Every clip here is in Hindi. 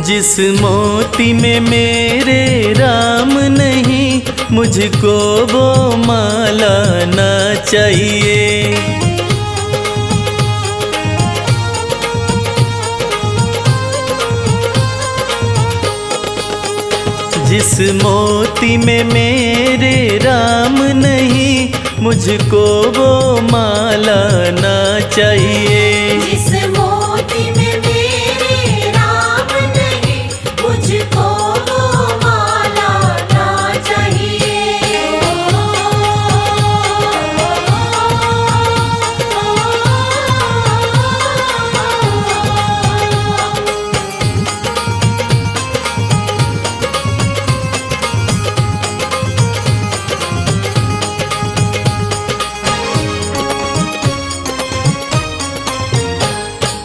जिस मोती में मेरे राम नहीं, मुझको वो माला ना चाहिए। जिस मोती में मेरे राम नहीं, मुझको वो माला ना चाहिए। जिस मोती में मेरे राम नहीं, मुझको वो माला ना चाहिए।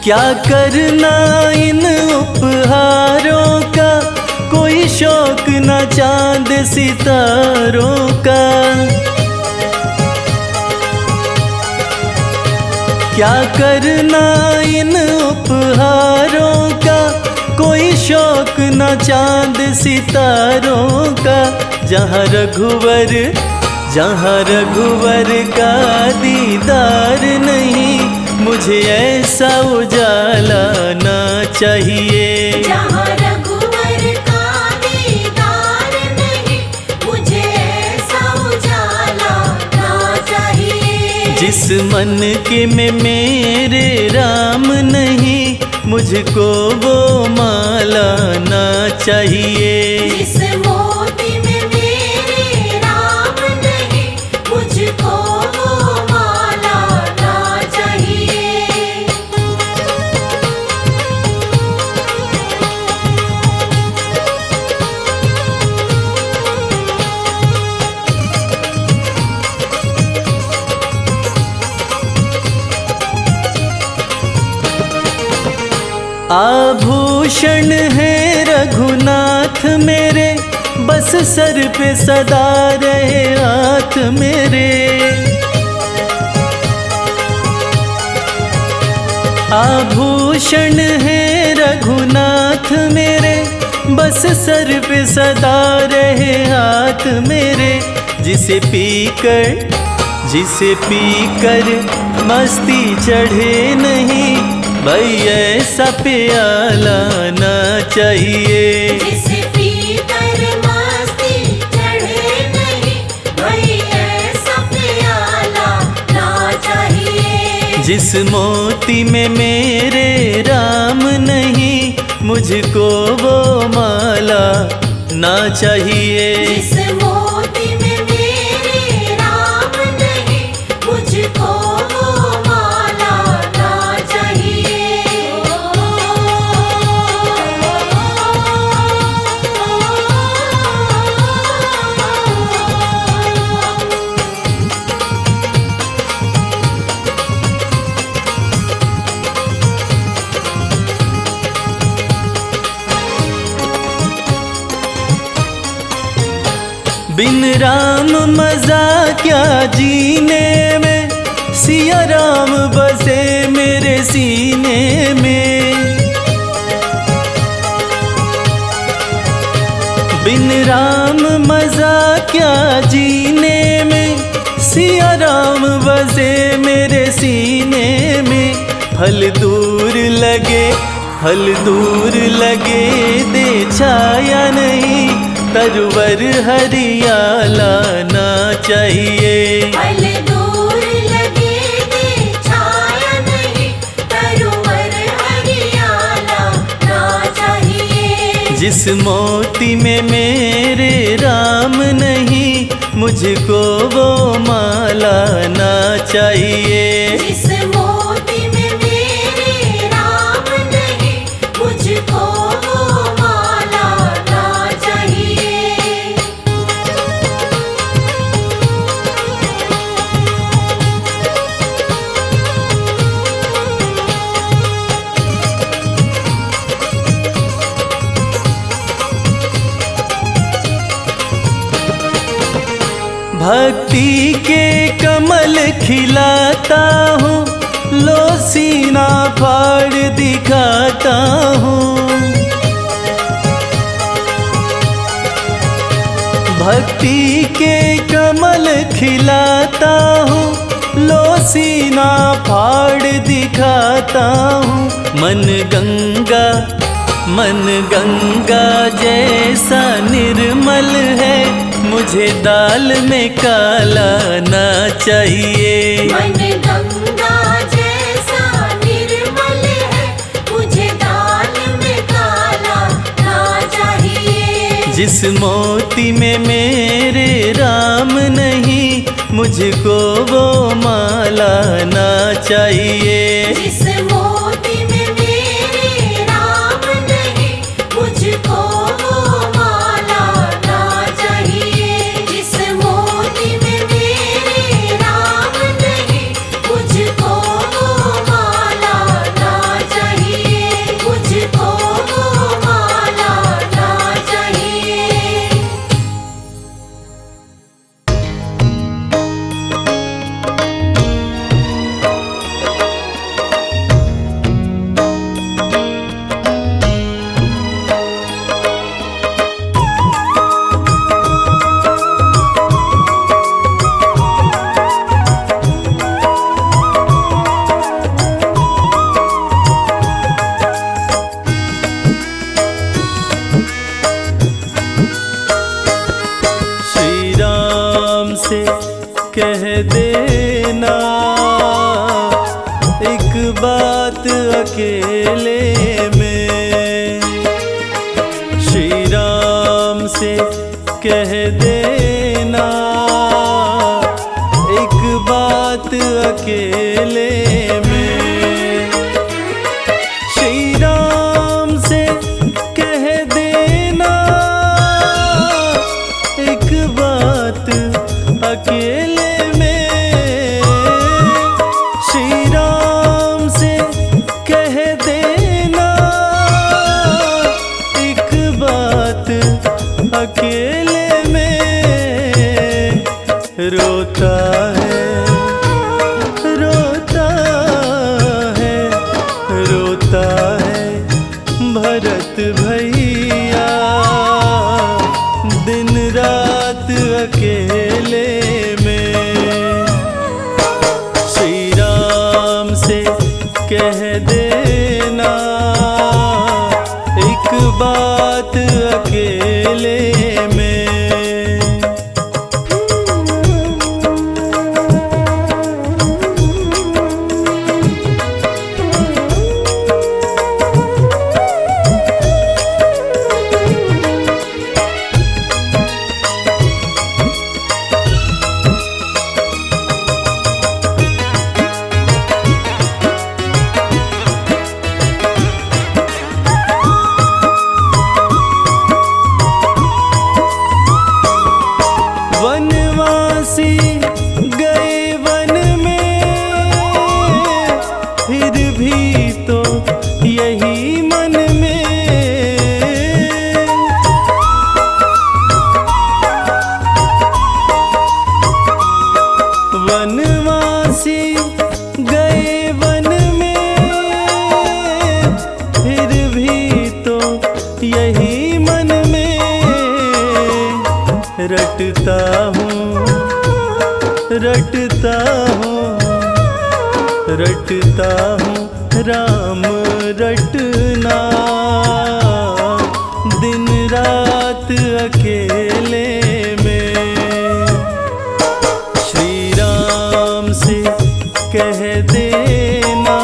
क्या करना इन उपहारों का, कोई शौक न चांद सितारों का। क्या करना इन उपहारों का, कोई शौक न चांद सितारों का। जहाँ रघुवर का दीदार नहीं, मुझे ऐसा उजाला ना चाहिए। जहाँ रघुवर का दीदार नहीं, मुझे ऐसा उजाला ना चाहिए। जिस मन के में मेरे राम नहीं, मुझको वो माला ना चाहिए। जिस मोती में मेरे राम नहीं, मुझको वो माला ना चाहिए। आभूषण है रघुनाथ मेरे, बस सर पे सदा रहे हाथ मेरे। आभूषण है रघुनाथ मेरे, बस सर पे सदा रहे हाथ मेरे। जिसे पीकर मस्ती चढ़े नहीं, भाई ऐसा प्याला ना चाहिए। जिसे पीकर मस्ती चढ़े नहीं, भाई ऐसा प्याला ना चाहिए। जिस मोती में मेरे राम नहीं, मुझको वो माला ना चाहिए। जिस मोती में मेरे राम नहीं, मुझको वो माला ना चाहिए। बिन राम मजा क्या जीने में, सिया राम बसे मेरे सीने में। बिन राम मजा क्या जीने में, सिया राम बसे मेरे सीने में। फल दूर लगे दे छाया नहीं, तरवर हरियाला ना चाहिए। फल दूर लगे दे छाया नहीं, तरवर हरियाला ना चाहिए। जिस मोती में मेरे राम नहीं, मुझको वो माला ना चाहिए। जिस मोती में मेरे राम नहीं, मुझको वो माला ना चाहिए। भक्ति के कमल खिलाता हूँ, लो सीना फाड़ दिखाता हूँ। भक्ति के कमल खिलाता हूँ, लो सीना फाड़ दिखाता हूँ। मन गंगा जैसा निर्मल है, मुझे दाल में काला ना चाहिए। मन गंगा जैसा निर्मल है, मुझे दाल में काला ना चाहिए। जिस मोती में मेरे राम नहीं, मुझको वो माला ना चाहिए। जिस मोती में मेरे राम नहीं, मुझको वो माला ना चाहिए। जिस मोती में मेरे राम नहीं, मुझको वो माला ना चाहिए। मुझको वो माला ना चाहिए। श्री राम से कह देना एक बात अकेले में। श्री राम से कह देना एक बात अकेले में। श्री राम से कह देना एक बात अकेले में। श्री राम से कह देना एक बात अकेले में। रोता है, रोता है, रोता है भरत भैया, दिन रात अकेले में। श्री राम से कह देना एक बात अकेले में। वनवासी गए वन में, फिर भी तो यही मन में। वनवासी गए वन में, फिर भी तो यही मन में। रटता हूँ, रटता हूँ, रटता हूँ राम रटना, दिन रात अकेले में। श्री राम से कह देना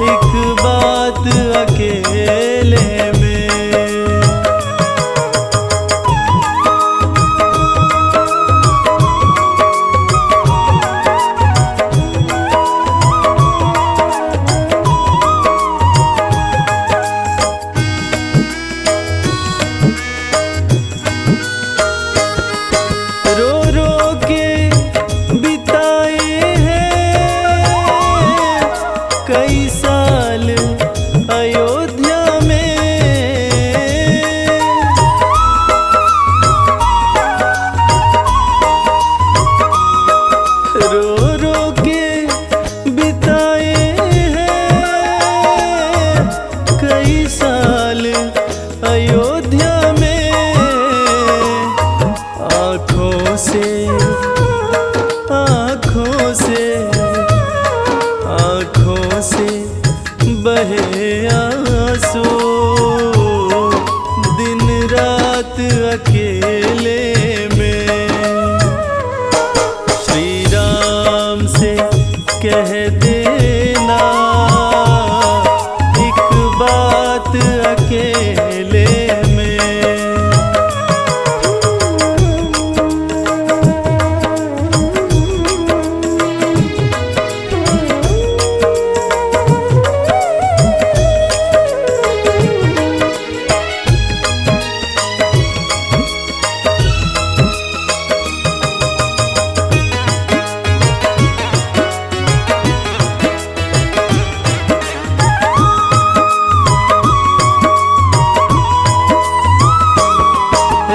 एक बात अकेले में। आँखों से बहे आंसू, दिन रात अकेले में। श्री राम से कह देना एक बात अकेले में।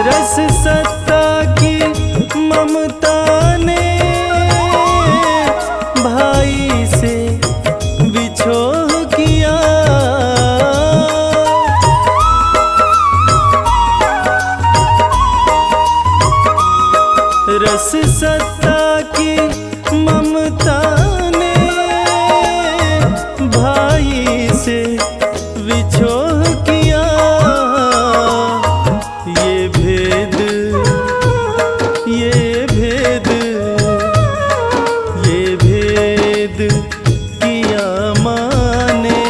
रस सत्ता की ममता ने भाई से बिछोह किया। रस सत्ता की ममता ने भाई से बिछोह किया। ये भेद किया माने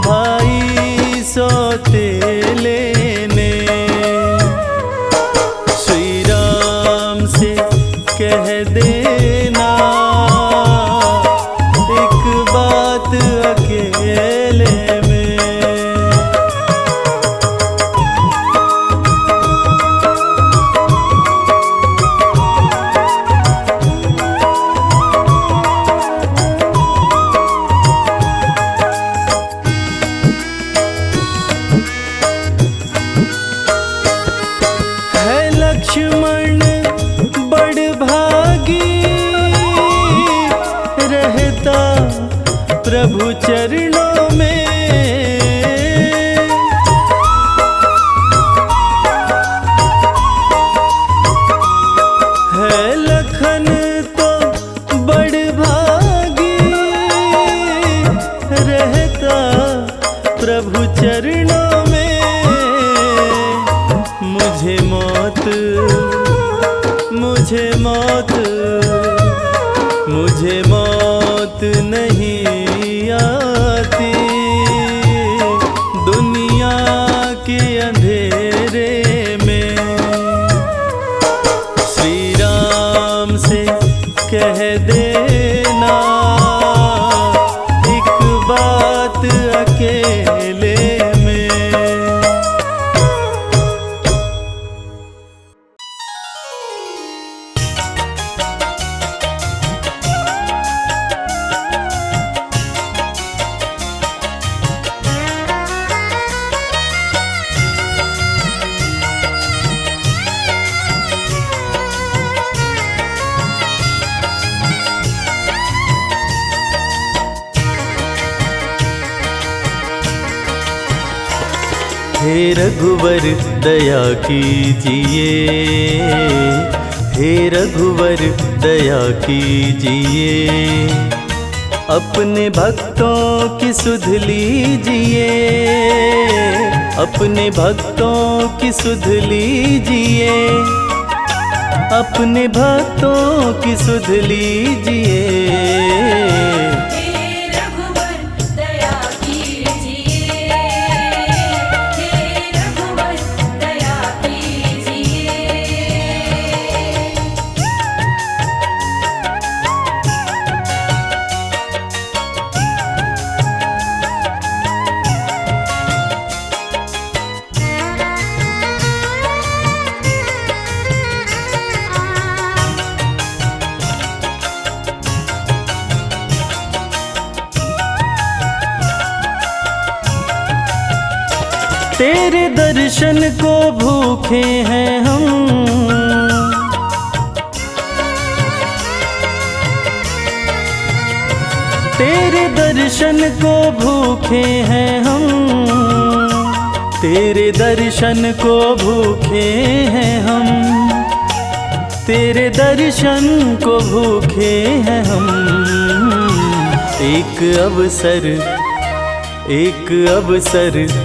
भाई सौतेले ने। श्री राम से कह देना एक बात अकेले में। लक्ष्मण बड़ भागी रहता प्रभु चरणों में। है लखन तो बड़ भागी रहता प्रभु चरणों में। मुझे मौत नहीं आती दुनिया के अंधेरे में। श्री राम से कह देना एक बात अकेले में। हे रघुवर दया कीजिए, हे रघुवर दया कीजिए। अपने भक्तों की सुध लीजिए, अपने भक्तों की सुध लीजिए, अपने भक्तों की सुध लीजिए। तेरे दर्शन को भूखे हैं हम, तेरे दर्शन को भूखे हैं हम, तेरे दर्शन को भूखे हैं हम। तेरे दर्शन को भूखे हैं हम। एक अवसर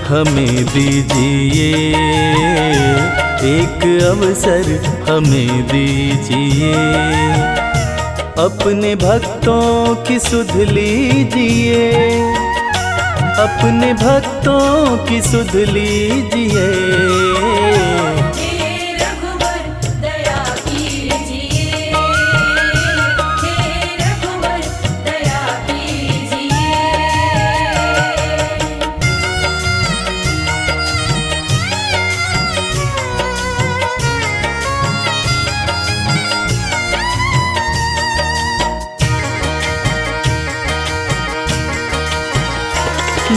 हमें दीजिए, एक अवसर हमें दीजिए। अपने भक्तों की सुध लीजिए, अपने भक्तों की सुध लीजिए।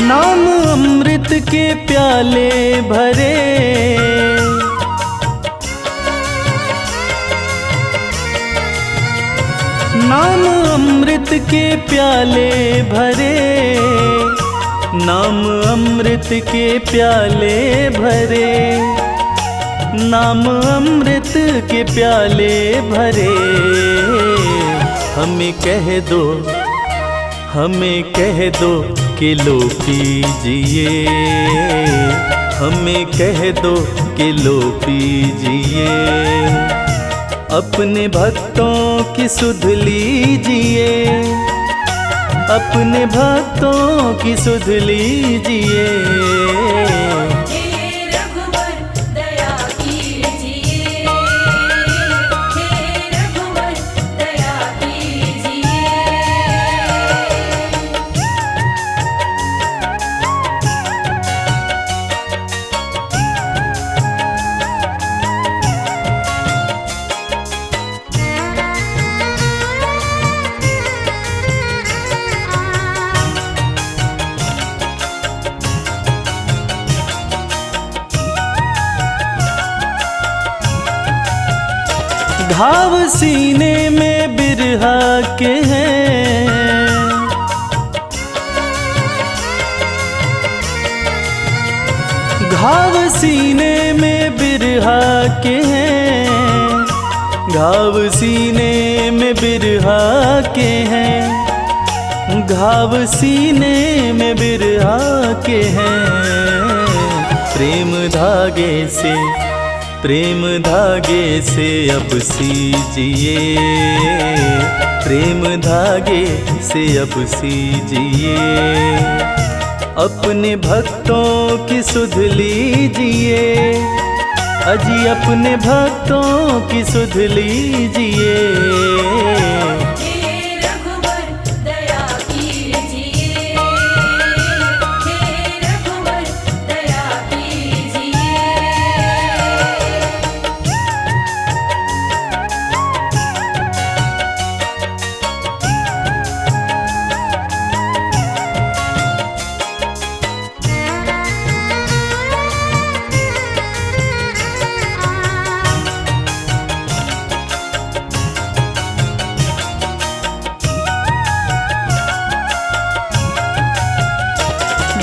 नाम अमृत के प्याले भरे, नाम अमृत के प्याले भरे, नाम अमृत के प्याले भरे, नाम अमृत के प्याले भरे। हमें कह दो, हमें कह दो कि लो पीजिए, हमें कह दो कि लो पीजिए। अपने भक्तों की सुध लीजिए, अपने भक्तों की सुध लीजिए। घाव सीने में बिरहा के हैं, घाव सीने में बिरहा के हैं, घाव सीने में बिरहा के हैं, घाव सीने में बिरहा के हैं। प्रेम धागे से, प्रेम धागे से अब सीजिए, प्रेम धागे से अब सीजिए। अपने भक्तों की सुध लीजिए, अजी अपने भक्तों की सुध लीजिए।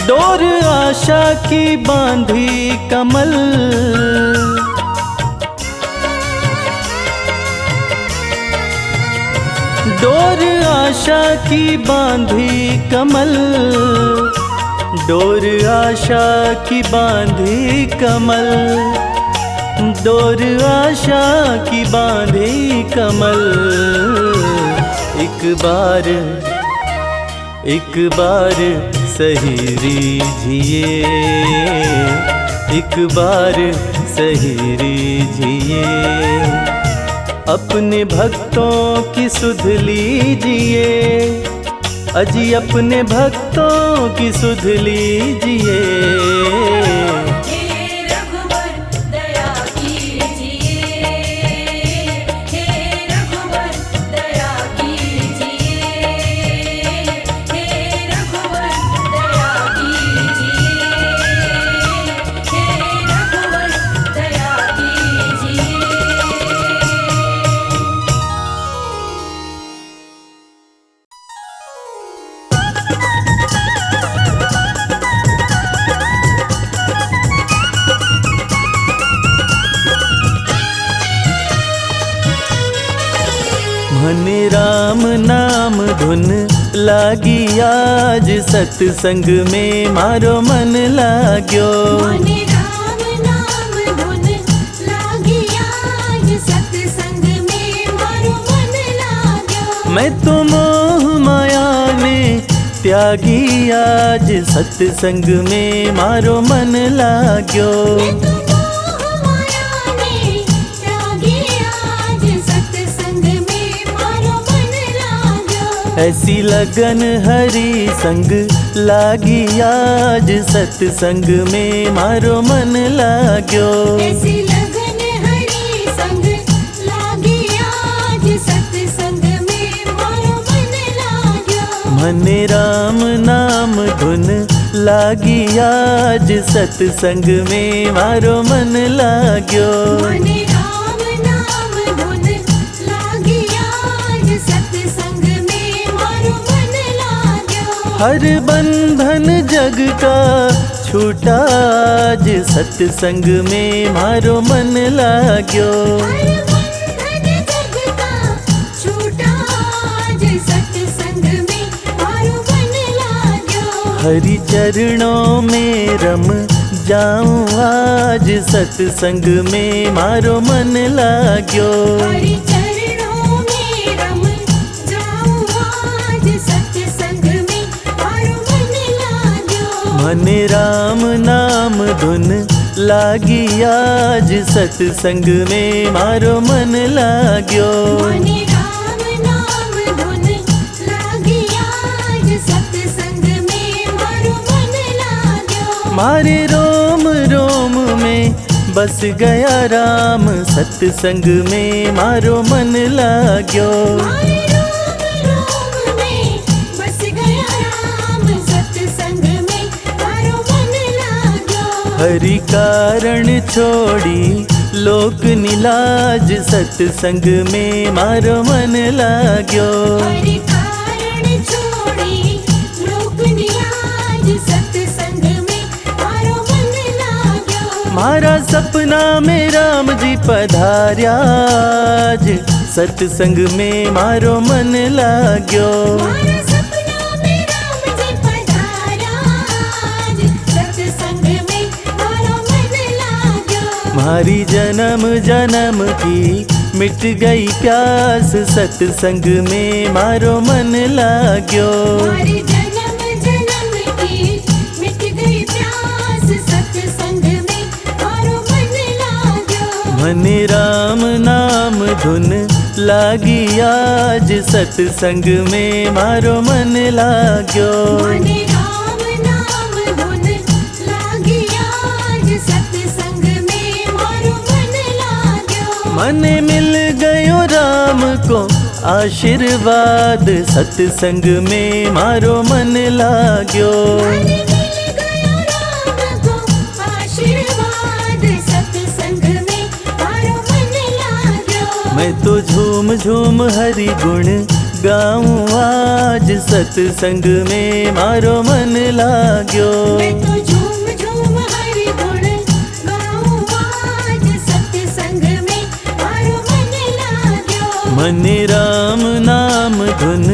डोर आशा की बांधी कमल, डोर आशा की बांधी कमल, डोर आशा की बांधी कमल, डोर आशा की बांधी कमल। एक बार सही रीझिए, एक बार सही रीझिए। अपने भक्तों की सुध लीजिए, अजी अपने भक्तों की सुध लीजिए। मन राम नाम धुन लागी आज, सत्संग में मारो मन लाग्यो। मन राम नाम धुन लागी आज, सत्संग में मारो मन लाग्यो। मैं तो मोह माया ने त्यागी आज, सत्संग में मारो मन लाग्यो। मैं तो मोह माया ने त्यागी आज, सत्संग में मारो मन लाग्यो। ऐसी लगन हरि संग लागी आज, सत्संग में मारो मन लाग्यो। ऐसी लगन हरि संग लागी आज, सत्संग में मारो मन लाग्यो। मन राम नाम धुन लागी आज, सत्संग में मारो मन लाग्यो। मन राम नाम धुन लागी आज, सत्संग में मारो मन लाग्यो। हर बंधन जग का छूटा आज, सत्संग में मारो मन लाग्यो। हर बंधन जग का छूटा आज, सत्संग में मारो मन लाग्यो। हरि चरणों में रम जाऊं आज, सत्संग में मारो मन लाग्यो। हरि चरणों में रम जाऊं आज, सत्संग में मारो मन लाग्यो। मन राम नाम धुन लागी आज, सत्संग में मारो मन लाग्यो। मन राम नाम धुन लागी आज, सत्संग में मारो मन लाग्यो। मारे रोम रोम में बस गया राम, सत्संग में मारो मन लाग्यो। मारे रोम रोम में बस गया राम, सत्संग में मारो मन लाग्यो। हरि कारण छोड़ी लोक निलाज, सत्संग में मारो मन लाग्यो। हरि कारण छोड़ी लोक निलाज, सत्संग में मारो मन लाग्यो। मारा सपना में राम जी पधार्या आज, सत्संग में मारो मन लाग्यो। मारा सपना में राम जी पधारा आज, सत्संग में मारो मन लाग्यो। मारी जन्म जन्म की मिट गई प्यास, सत्संग में मारो मन लाग्यो। हमारी जन्म जन्म की मिट गई प्यास, सत्संग में मारो मन लाग्यो। मन राम नाम धुन लागी आज, सत्संग में मारो मन लाग्यो। मन राम नाम धुन लागी आज, सत्संग में मारो मन लाग्यो। मन मिल गयो राम को आशीर्वाद, सत्संग में मारो मन लाग्यो। मन मिल गयो राम को आशीर्वाद, सत्संग में मारो मन लाग्यो। मैं तो झूम झूम हरि गुण गाऊं आज, सत्संग में मारो मन लाग्यो। मैं तो झूम झूम हरि गुण गाऊं आज, सत्संग में मारो मन लाग्यो। मन राम नाम धुन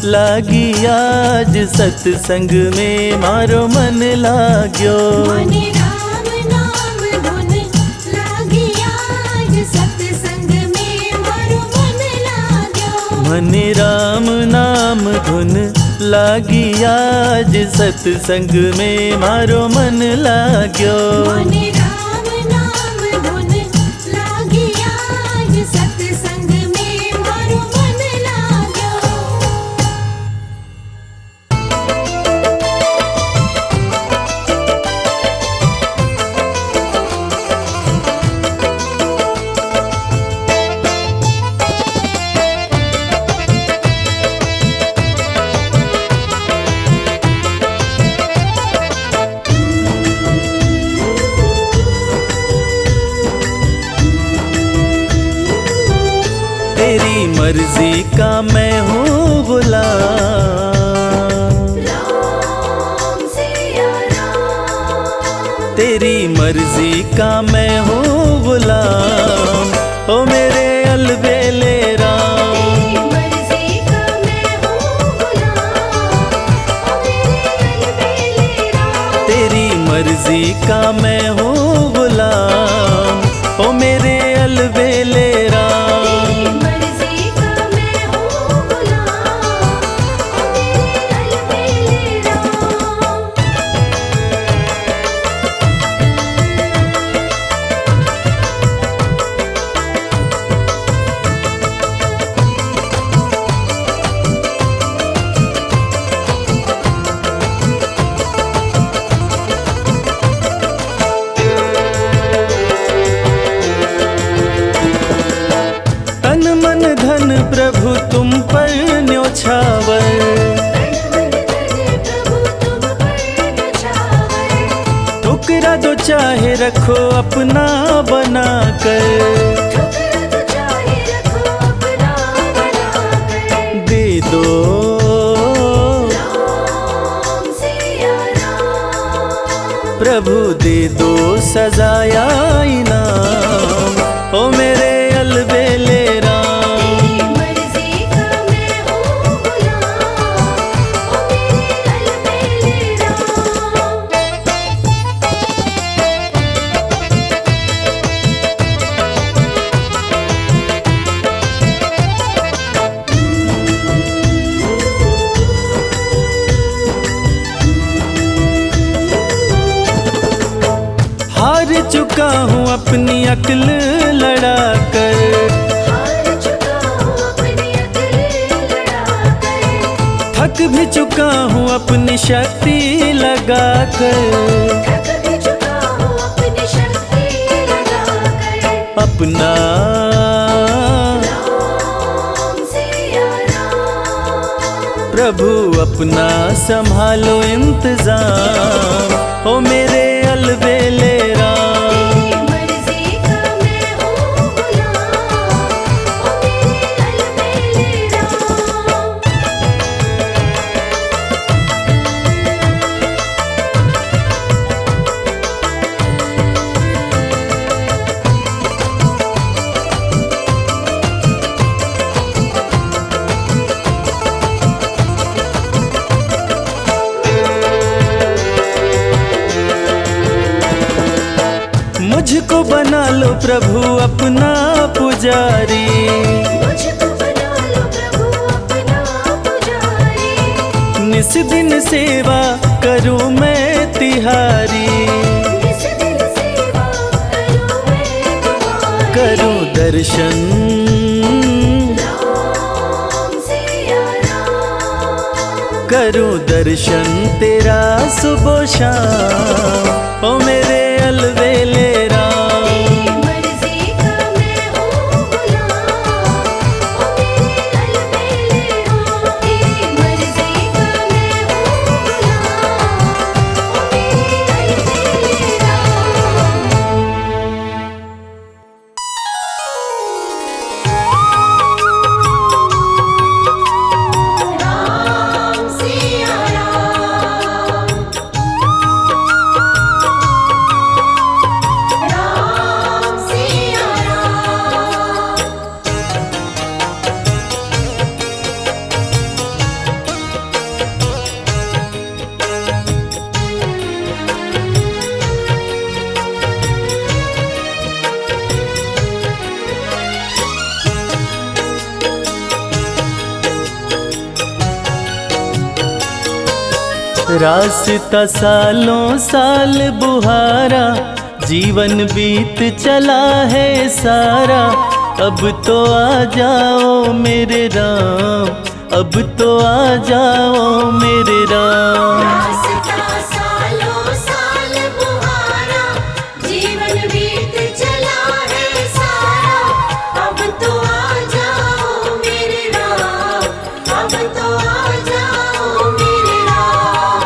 लागी आज, सत्संग में मारो मन लाग्यो। मन राम नाम धुन लागी आज, सत्संग में मारो मन लाग्यो। मन राम नाम धुन लागी आज, सत्संग में मारो मन लाग्यो। मन राम नाम धुन लागी आज, सत्संग में मारो मन लाग्यो। तेरी मर्जी का मैं हूँ गुलाम, राम सिया राम। तेरी मर्जी का मैं हूँ गुलाम, ओ मेरे अलबेले राम। तेरी प्रभु तुम पर न्योछावर। प्रभु तुम पर न्योछावर। ठुकरा दो चाहे रखो अपना बना कर, ठुकरा तो चाहे रखो अपना बनाकर। दे दो राम सिया राम। प्रभु दे दो सजाया इनाम, ओ मेरे अलबेले राम। तेरी मर्जी का मैं हूँ गुलाम, ओ मेरे अलबेले राम। हार चुका हूँ अपनी अक्ल लड़ाकर, हार चुका हूँ अपनी अक्ल लड़ाकर। थक भी चुका हूँ अपनी शक्ति लगाकर। थक भी चुका हूँ अपनी शक्ति लगाकर। अपना राम सिया राम। प्रभु अपना संभालो इंतजाम, ओ मेरे अलबेले राम। तेरी मर्जी का मैं हूँ गुलाम, ओ मेरे अलबेले राम। मुझको बना लो प्रभु अपना पुजारी, मुझको बना लो प्रभु अपना पुजारी। निस दिन सेवा करूं मैं तिहारी। निस दिन सेवा करूं मैं तुम्हारी। करूं दर्शन राम सिया राम। करूं दर्शन तेरा सुबह शाम, ओ मेरे अलबेले राम। तेरी मर्जी का मैं हूँ गुलाम, ओ मेरे अलबेले राम। तेरी मर्जी का मैं हूँ गुलाम, ओ मेरे अलबेले राम। राम सिया राम। राम सिया राम। रास्ता सालों साल बुहारा, जीवन बीत चला है सारा। अब तो आ जाओ मेरे राम, अब तो आ जाओ मेरे राम। रास्ता सालों साल बुहारा, जीवन बीत चला है सारा। अब तो आ जाओ मेरे राम, अब तो आ जाओ मेरे राम।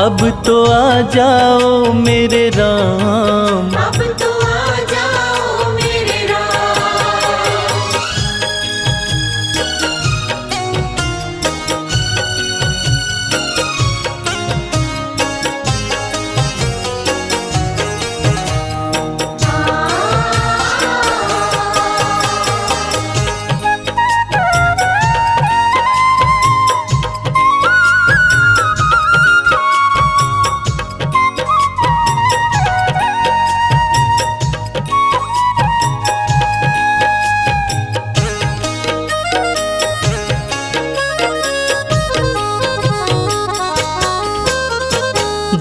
अब तो आ जाओ मेरे राम। अब तो आ जाओ मेरे राम।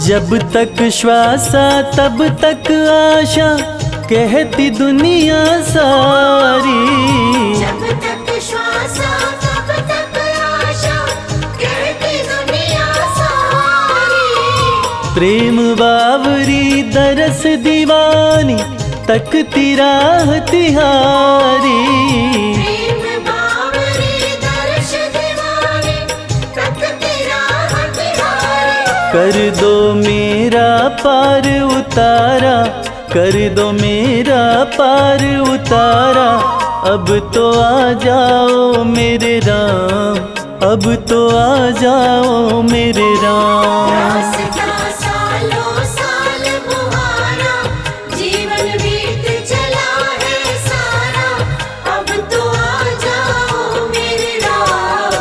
जब तक श्वासा तब तक आशा, कहती दुनिया सारी। जब तक श्वासा तब तक आशा, कहती दुनिया सारी। प्रेम बावरी दरस दीवानी, तकती राह तिहारी। प्रेम बावरी दो मेरा पार उतारा, कर दो मेरा पार उतारा। अब तो आ जाओ मेरे राम, अब तो आ जाओ मेरे राम। रास्ता सालों साल बुहारा, जीवन बीत चला है सारा। अब तो आ जाओ मेरे राम,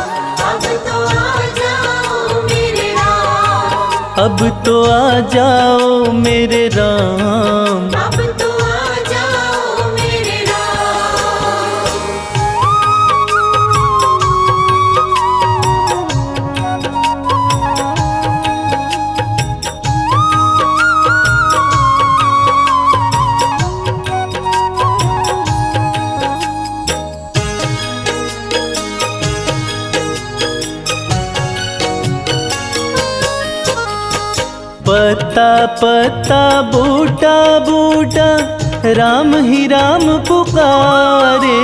अब तो आ जाओ मेरे राम। अब तो आ जाओ मेरे राम। अब तो आ जाओ मेरे राम। पत्ता पत्ता बूटा बूटा, राम ही राम पुकारे।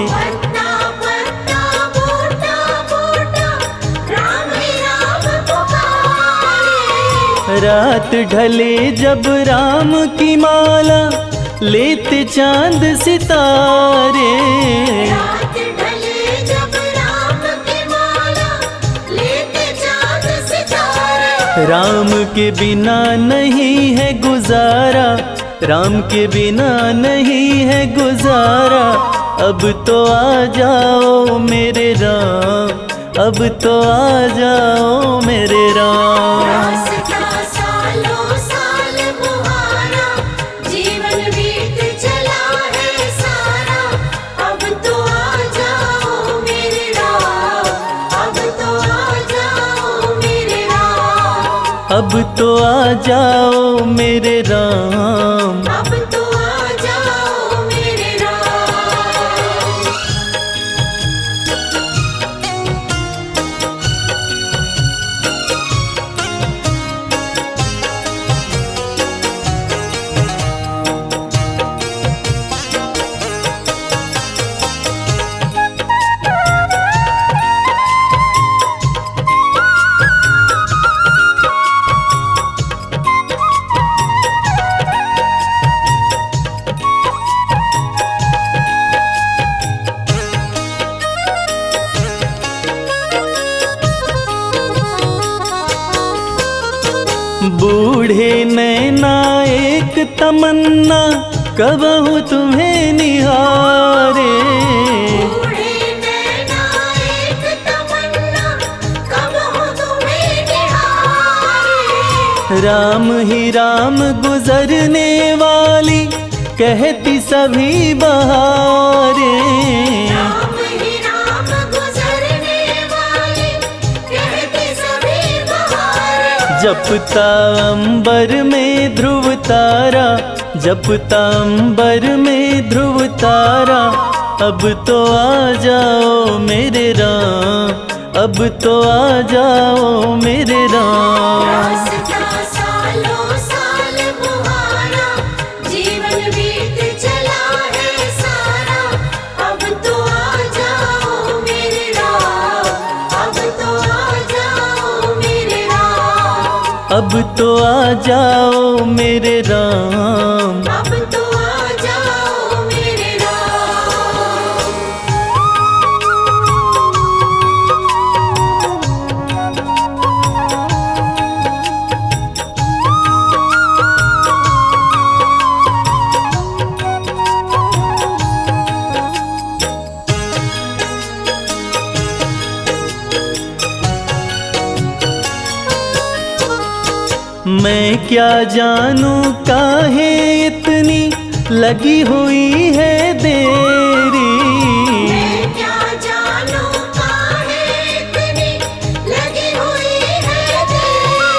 पत्ता पत्ता बूटा बूटा, राम ही राम पुकारे। रात ढले जब राम की माला, लेते चांद सितारे। रात ढले जब राम की माला, लेते चाँद सितारे। राम के बिना नहीं है गुजारा, राम के बिना नहीं है गुजारा। अब तो आ जाओ मेरे राम, अब तो आ जाओ मेरे राम। रास्ता सालों साल बुहारा, जीवन बीत चला है सारा। अब तो आ जाओ मेरे राम, अब तो आ जाओ मेरे राम। अब तो आ जाओ मेरे राम। अब तो आ जाओ मेरे राम। बूढ़े नैना एक तमन्ना, कबहू तुम्हें निहारे। बूढ़े नैना एक तमन्ना, कब हो तुम्हें निहारे। राम ही राम गुजरने वाली, कहती सभी बहारे। राम ही राम गुजरने वाली, कहती सभी बहारे। जपता अंबर में ध्रुव तारा, जपता अंबर में ध्रुव तारा। अब तो आ जाओ मेरे राम, अब तो आ जाओ मेरे राम। रास्ता सालों साल बुहारा, जीवन बीत चला है सारा। अब तो आ जाओ मेरे राम, अब तो आ जाओ मेरे राम। अब तो आ जाओ मेरे राम। अब तो आ जाओ मेरे राम। मैं क्या जानूं काहे इतनी लगी हुई है देरी। मैं क्या जानूं काहे इतनी लगी हुई है देरी।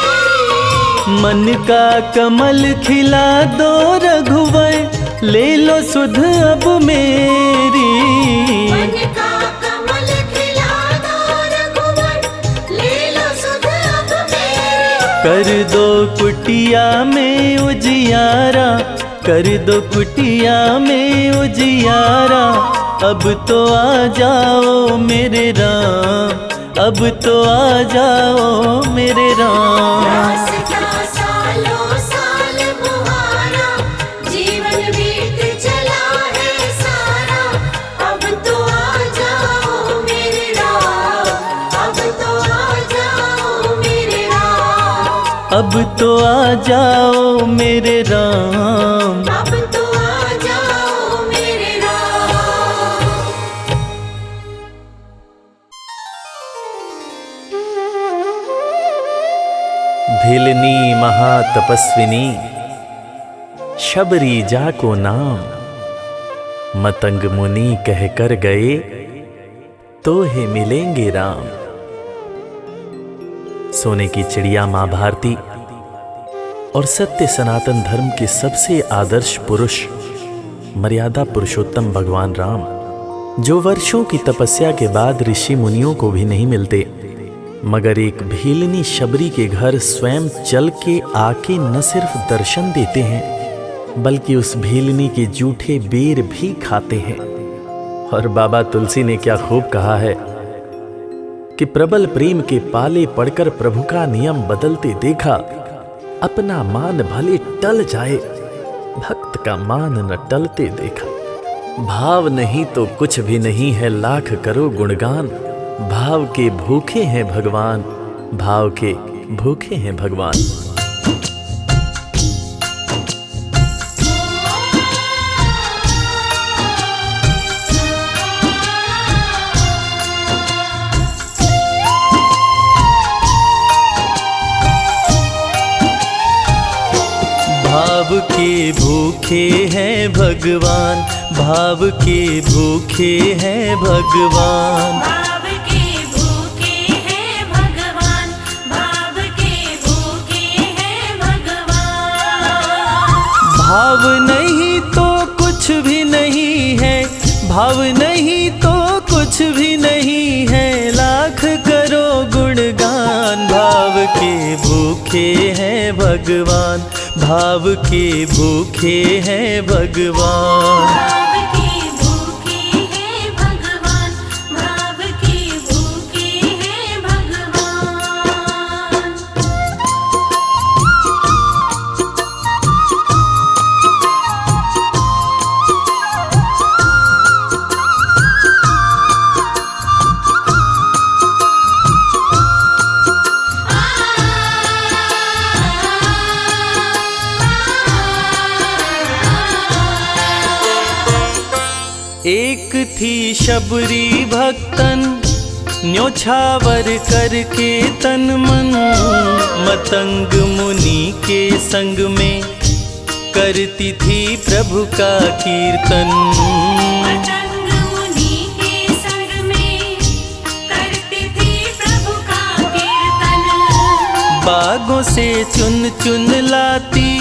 मन का कमल खिला दो रघुवर, ले लो सुध अब मेरी। मन का कमल खिला दो रघुवर, ले लो सुध अब मेरी। कर दो कुटिया में उजियारा, कर दो कुटिया में उजियारा। अब तो आ जाओ मेरे राम, अब तो आ जाओ मेरे राम। रास्ता सालों साल बुहारा, जीवन बीत चला है सारा। अब तो आ जाओ मेरे राम, अब तो आ जाओ मेरे राम। अब तो आ जाओ मेरे राम। अब तो आ जाओ मेरे राम। भिलनी महातपस्विनी शबरी जाको नाम, मतंग मुनि कह कर गए तो हे मिलेंगे राम। सोने की चिड़िया मां भारती और सत्य सनातन धर्म के सबसे आदर्श पुरुष मर्यादा पुरुषोत्तम भगवान राम, जो वर्षों की तपस्या के बाद ऋषि मुनियों को भी नहीं मिलते, मगर एक भीलनी शबरी के घर स्वयं चल के आके न सिर्फ दर्शन देते हैं बल्कि उस भीलनी के जूठे बेर भी खाते हैं। और बाबा तुलसी ने क्या खूब कहा है कि प्रबल प्रेम के पाले पड़कर प्रभु का नियम बदलते देखा, अपना मान भले टल जाए भक्त का मान न टलते देखा। भाव नहीं तो कुछ भी नहीं है, लाख करो गुणगान, भाव के भूखे हैं भगवान, भाव के भूखे हैं भगवान। भाव के भूखे हैं भगवान, भाव के भूखे हैं भगवान। भाव के भूखे हैं भगवान, भाव के भूखे हैं भगवान। भाव नहीं तो कुछ भी नहीं है, भाव नहीं तो कुछ भी नहीं है, लाख करो गुणगान। भाव के भूखे हैं भगवान, भाव के भूखे हैं भगवान। भाव के भूखे हैं भगवान, भाव के भूखे हैं भगवान। एक थी शबरी भक्तन, न्योछावर करके तन मन, मतंग मुनि के संग में करती थी प्रभु का कीर्तन। मतंग मुनि के संग में करती थी प्रभु का कीर्तन। बागों से चुन चुन लाती,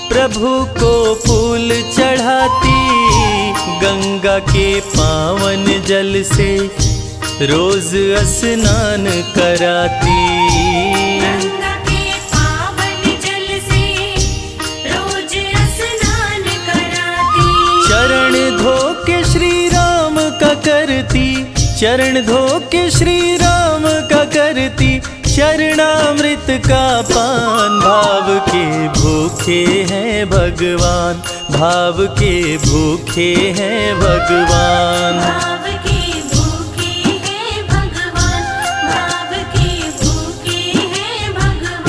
प्रभु को फूल चढ़ाती, गंगा के पावन जल से रोज स्नान कराती। गंगा के पावन जल से रोज स्नान कराती। चरण धो के श्री राम का करती, चरण धो के श्री राम का करती, चरणामृत का पान। भाव के भूखे हैं भगवान, भाव के भूखे हैं भगवान। भाव के भूखे हैं भगवान, भाव के भूखे हैं भगवान।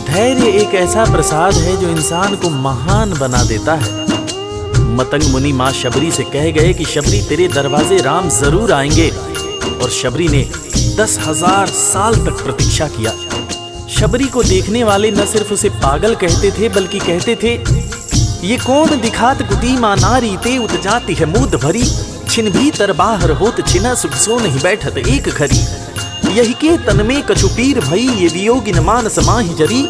धैर्य एक ऐसा प्रसाद है जो इंसान को महान बना देता है। मतंग मुनि मां शबरी से कह गए कि शबरी तेरे दरवाजे राम जरूर आएंगे, और शबरी ने 10,000 साल तक प्रतीक्षा किया। शबरी को देखने वाले न सिर्फ उसे पागल कहते थे बल्कि कहते थे, ये कौन दिखात कुटी मां नारी ते उतजाती है मूद भरी, छिन भीतर बाहर होत छिना सुख सो नहीं बैठत एक घड़ी, यही के तन में कछु पीर भई ये वियोगिन मानस माहि जरी,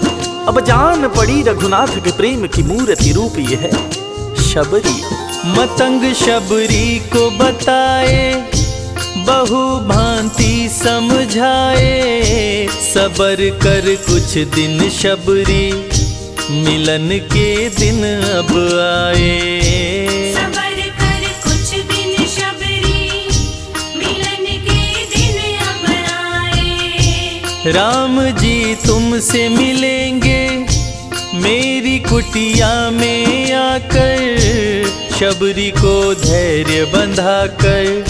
अब जान पड़ी रघुनाथ के प्रेम की मूर्ति रूप ये है शबरी। मतंग शबरी को बताए, बहु भांति समझाए, सबर कर कुछ दिन शबरी, मिलन के दिन अब आए। सबर कर कुछ दिन शबरी, मिलन के दिन अब आए। राम जी तुमसे मिलेंगे मेरी कुटिया में आकर, शबरी को धैर्य बंधाकर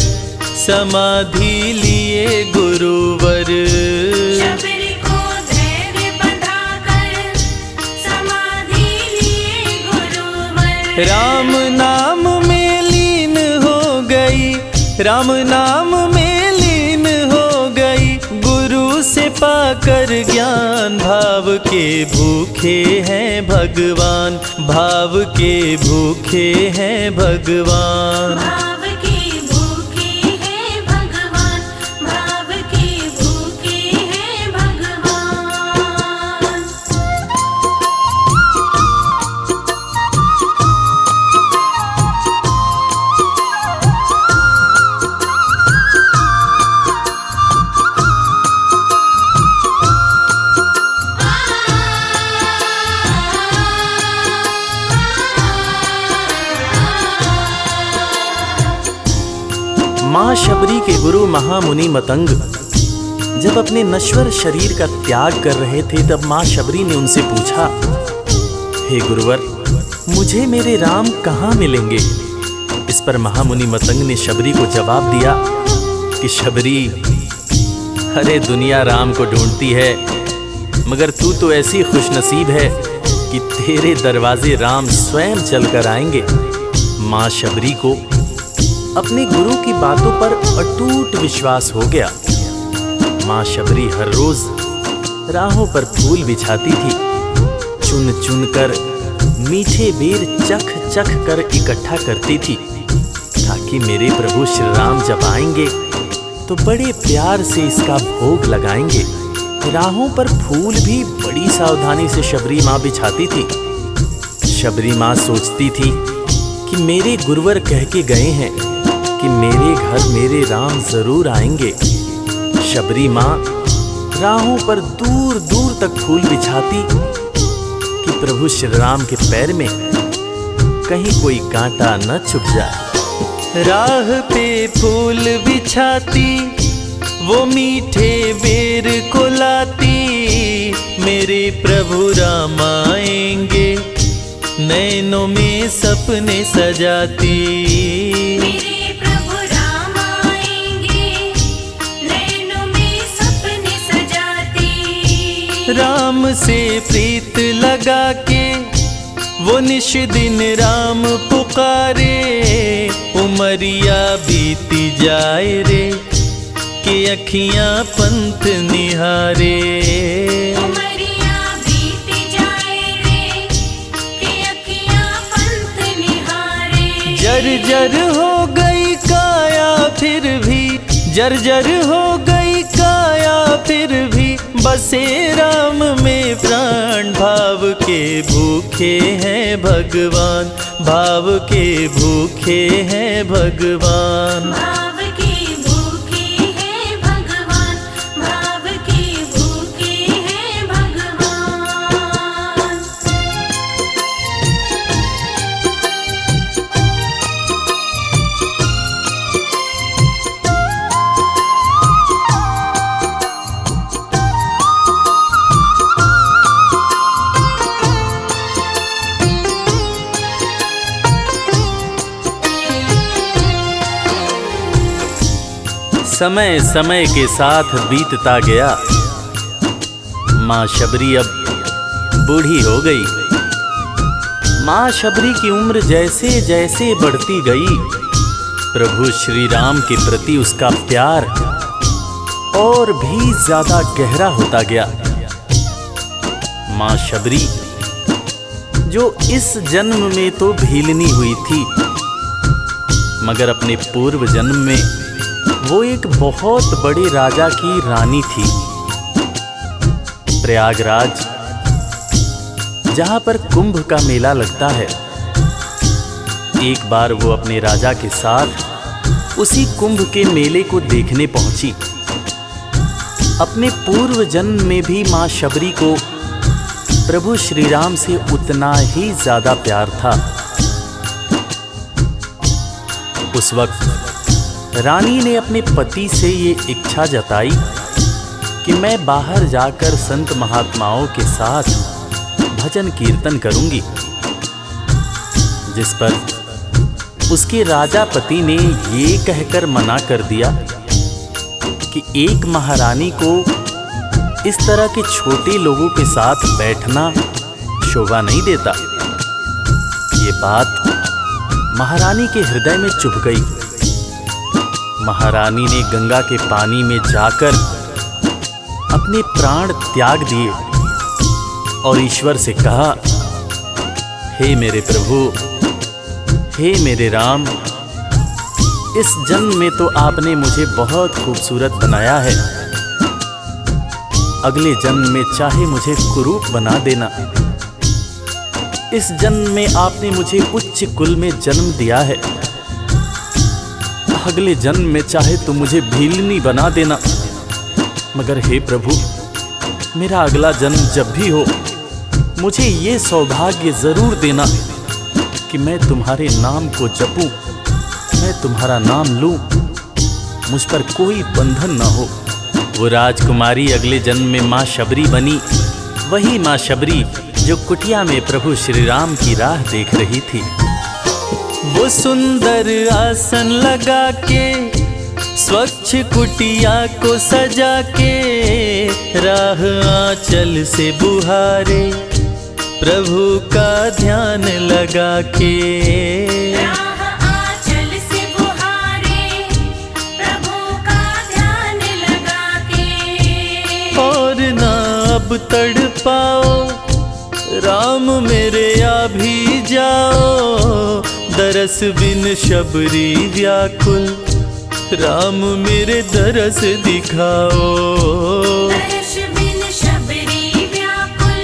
समाधि लिए गुरुवर। शबरी को धैर्य बंधाकर समाधि लिए गुरुवर। राम नाम में लीन हो गई, राम नाम में लीन हो गई, गुरु से पाकर ज्ञान। भाव के भूखे हैं भगवान, भाव के भूखे हैं भगवान। भाव के भूखे हैं भगवान, भाव के भूखे हैं भगवान। मां शबरी के गुरु महामुनि मतंग जब अपने नश्वर शरीर का त्याग कर रहे थे, तब मां शबरी ने उनसे पूछा, हे गुरुवर, मुझे मेरे राम कहाँ मिलेंगे? इस पर महामुनि मतंग ने शबरी को जवाब दिया कि शबरी, अरे दुनिया राम को ढूंढती है, मगर तू तो ऐसी खुशनसीब है कि तेरे दरवाजे राम स्वयं चलकर आएंगे। मां शबरी को अपने गुरु की बातों पर अटूट विश्वास हो गया। मां शबरी हर रोज राहों पर फूल बिछाती थी, चुन चुन कर मीठे बेर चख चख कर इकट्ठा करती थी, ताकि मेरे प्रभु श्री राम जब आएंगे तो बड़े प्यार से इसका भोग लगाएंगे। राहों पर फूल भी बड़ी सावधानी से शबरी माँ बिछाती थी। शबरी माँ सोचती थी कि मेरे गुरुवर कह के गए हैं कि मेरे घर मेरे राम जरूर आएंगे। शबरी माँ राहों पर दूर दूर तक फूल बिछाती कि प्रभु श्री राम के पैर में कहीं कोई कांटा न चुभ जाए। राह पे फूल बिछाती, वो मीठे बेर को लाती, मेरे प्रभु राम आएंगे, नैनों में सपने सजाती। मेरे प्रभु राम आएंगे, नैनों में सपने सजाती। राम से प्रीत लगा के वो निश दिन राम पुकारे, उमरिया बीती जाए रे कि अखियां पंथ निहारे। उमरिया बीती जाए रे कि अखियां पंथ निहारे। जर्जर हो गई काया फिर भी, जर्जर हो गई काया फिर भी, बसे राम में प्राण। भाव के भूखे हैं भगवान, भाव के भूखे हैं भगवान। भाव के भूखे हैं भगवान, भाव के भूखे हैं भगवान। समय समय के साथ बीतता गया। माँ शबरी अब बूढ़ी हो गई। माँ शबरी की उम्र जैसे जैसे बढ़ती गई, प्रभु श्री राम के प्रति उसका प्यार और भी ज्यादा गहरा होता गया। माँ शबरी जो इस जन्म में तो भीलनी हुई थी, मगर अपने पूर्व जन्म में वो एक बहुत बड़े राजा की रानी थी। प्रयागराज जहाँ पर कुंभ का मेला लगता है। एक बार वो अपने राजा के साथ उसी कुंभ के मेले को देखने पहुंची। अपने पूर्व जन्म में भी माँ शबरी को प्रभु श्री राम से उतना ही ज्यादा प्यार था। उस वक्त रानी ने अपने पति से ये इच्छा जताई कि मैं बाहर जाकर संत महात्माओं के साथ भजन कीर्तन करूंगी, जिस पर उसके राजा पति ने ये कहकर मना कर दिया कि एक महारानी को इस तरह के छोटे लोगों के साथ बैठना शोभा नहीं देता। ये बात महारानी के हृदय में चुभ गई। महारानी ने गंगा के पानी में जाकर अपने प्राण त्याग दिए और ईश्वर से कहा, हे मेरे प्रभु, हे मेरे राम, इस जन्म में तो आपने मुझे बहुत खूबसूरत बनाया है, अगले जन्म में चाहे मुझे कुरूप बना देना। इस जन्म में आपने मुझे उच्च कुल में जन्म दिया है, अगले जन्म में चाहे तो मुझे भीलनी बना देना, मगर हे प्रभु, मेरा अगला जन्म जब भी हो मुझे ये सौभाग्य जरूर देना कि मैं तुम्हारे नाम को जपूं, मैं तुम्हारा नाम लूं, मुझ पर कोई बंधन न हो। वो राजकुमारी अगले जन्म में माँ शबरी बनी, वही माँ शबरी जो कुटिया में प्रभु श्री राम की राह देख रही थी। वो सुंदर आसन लगा के स्वच्छ कुटिया को सजा के राह आंचल से बुहारे प्रभु का ध्यान लगा के। राह आंचल से बुहारे प्रभु का ध्यान लगा के। और ना अब तड़पाओ राम मेरे, आ भी जाओ दरस बिन शबरी व्याकुल, राम मेरे दरस दिखाओ। दरस बिन शबरी व्याकुल,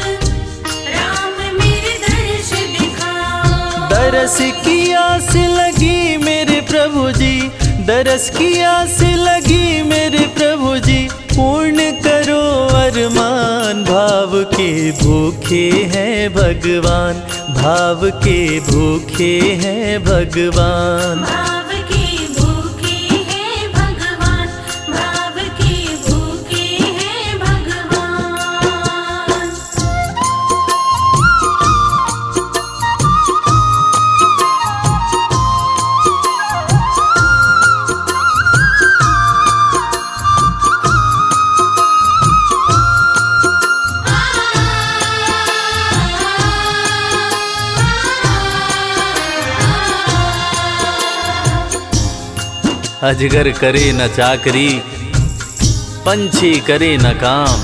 राम मेरे दरस दिखाओ। दरस की आस लगी मेरे प्रभु जी, दरस की आस लगी मेरे प्रभु जी, पूर्ण करो अरमान। भाव के भूखे हैं भगवान, भाव के भूखे हैं भगवान। भाव के भूखे हैं भगवान, भाव के भूखे हैं भगवान। अजगर करे न चाकरी, पंछी करे न काम,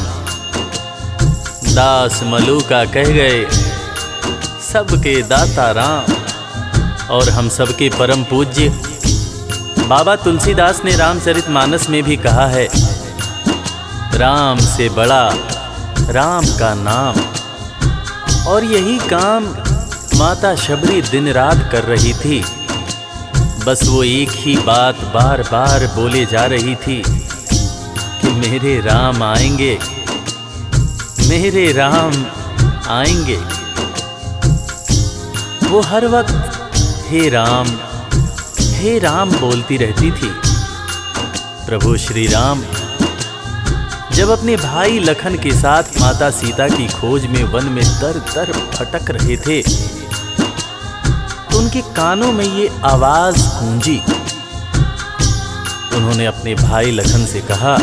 दास मलूका कह गए सबके दाता राम। और हम सबके परम पूज्य बाबा तुलसीदास ने रामचरितमानस में भी कहा है, राम से बड़ा राम का नाम। और यही काम माता शबरी दिन रात कर रही थी। बस वो एक ही बात बार बार बोले जा रही थी कि मेरे राम आएंगे, मेरे राम आएंगे। वो हर वक्त हे राम बोलती रहती थी। प्रभु श्री राम जब अपने भाई लखन के साथ माता सीता की खोज में वन में दर दर भटक रहे थे, तो उनके कानों में ये आवाज गूंजी। उन्होंने अपने भाई लखन से कहा,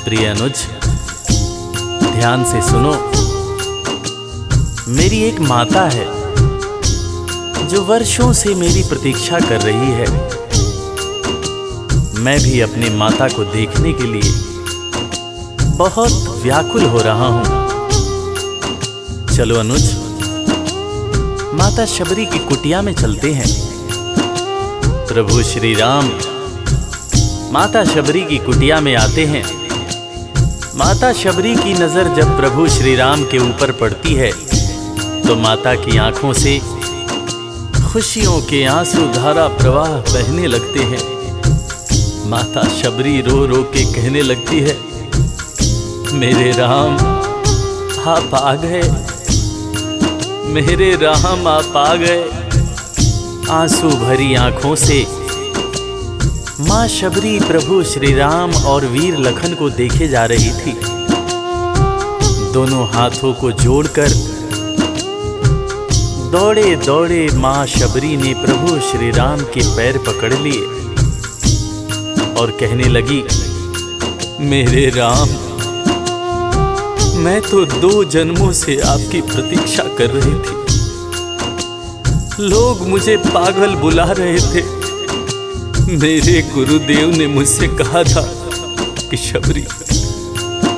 प्रिय अनुज, ध्यान से सुनो। मेरी एक माता है जो वर्षों से मेरी प्रतीक्षा कर रही है। मैं भी अपनी माता को देखने के लिए बहुत व्याकुल हो रहा हूं। चलो अनुज, माता शबरी की कुटिया में चलते हैं। प्रभु श्री राम माता शबरी की कुटिया में आते हैं। माता शबरी की नजर जब प्रभु श्री राम के ऊपर पड़ती है तो माता की आंखों से खुशियों के आंसू धारा प्रवाह बहने लगते हैं। माता शबरी रो रो के कहने लगती है, मेरे राम आप आ गए, मेरे राम आप आ गए। आंसू भरी आंखों से माँ शबरी प्रभु श्री राम और वीर लखन को देखे जा रही थी। दोनों हाथों को जोड़कर दौड़े दौड़े माँ शबरी ने प्रभु श्री राम के पैर पकड़ लिए और कहने लगी, मेरे राम, मैं तो 2 जन्मों से आपकी प्रतीक्षा कर रही थी। लोग मुझे पागल बुला रहे थे। मेरे गुरुदेव ने मुझसे कहा था कि शबरी,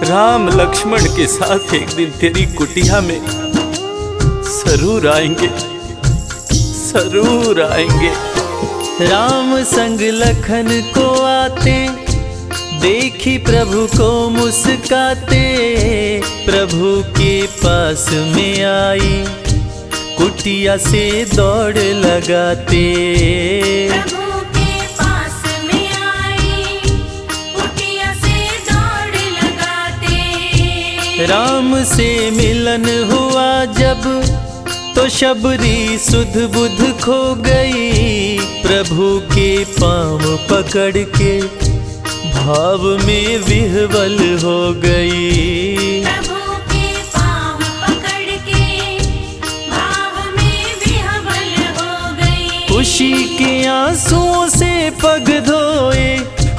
राम लक्ष्मण के साथ एक दिन तेरी कुटिया में जरूर आएंगे, जरूर आएंगे। राम संग लखन को आते देखी प्रभु को मुस्काते, प्रभु के पास में आई कुटिया से दौड़ लगाते। प्रभु के पास में आई कुटिया से दौड़ लगाते। राम से मिलन हुआ जब तो शबरी सुध बुध खो गई, प्रभु के पाँव पकड़ के भाव में विह्वल हो गई। प्रभु के पाँव पकड़ के भाव में विह्वल हो गई। खुशी के आंसुओं से पग धोए,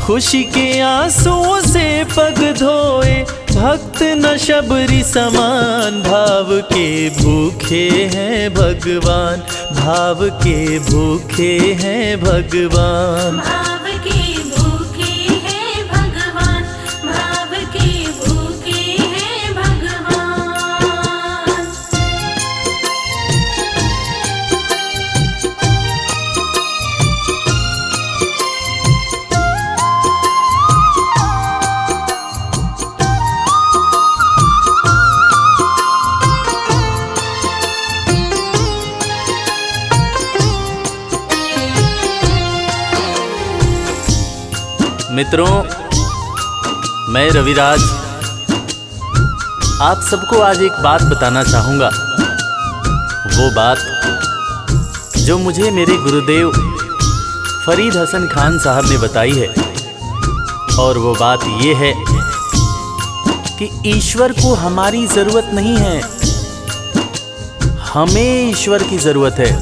खुशी के आंसुओं से पग धोए, भक्त न शबरी समान, भाव के भूखे हैं भगवान, भाव के भूखे हैं भगवान। भाव के भूखे हैं भगवान, भाव के भूखे हैं भगवान। मित्रों, मैं रविराज आप सबको आज एक बात बताना चाहूँगा। वो बात जो मुझे मेरे गुरुदेव फरीद हसन खान साहब ने बताई है, और वो बात ये है कि ईश्वर को हमारी ज़रूरत नहीं है, हमें ईश्वर की ज़रूरत है।